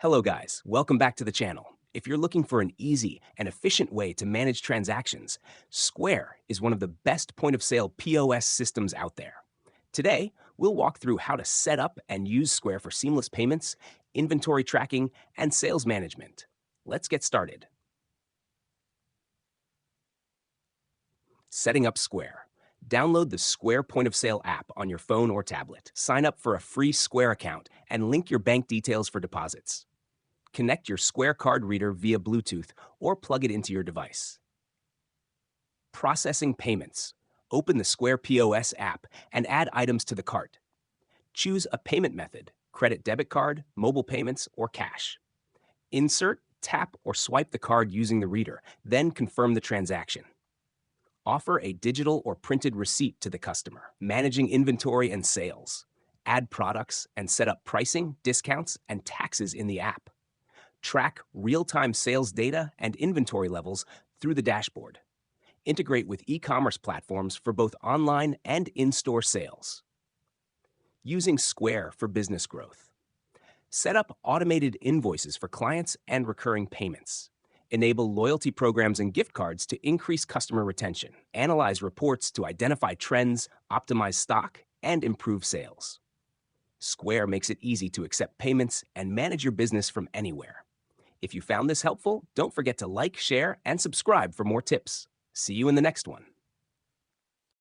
Hello guys, welcome back to the channel. If you're looking for an easy and efficient way to manage transactions, Square is one of the best point-of-sale POS systems out there. Today, we'll walk through how to set up and use Square for seamless payments, inventory tracking, and sales management. Let's get started. Setting up Square. Download the Square point-of-sale app on your phone or tablet. Sign up for a free Square account and link your bank details for deposits. Connect your Square card reader via Bluetooth or plug it into your device. Processing payments. Open the Square POS app and add items to the cart. Choose a payment method, credit debit card, mobile payments, or cash. Insert, tap, or swipe the card using the reader, then confirm the transaction. Offer a digital or printed receipt to the customer, managing inventory and sales. Add products and set up pricing, discounts, and taxes in the app. Track real-time sales data and inventory levels through the dashboard. Integrate with e-commerce platforms for both online and in-store sales. Using Square for business growth. Set up automated invoices for clients and recurring payments. Enable loyalty programs and gift cards to increase customer retention. Analyze reports to identify trends, optimize stock, and improve sales. Square makes it easy to accept payments and manage your business from anywhere. If you found this helpful, don't forget to like, share, and subscribe for more tips. See you in the next one.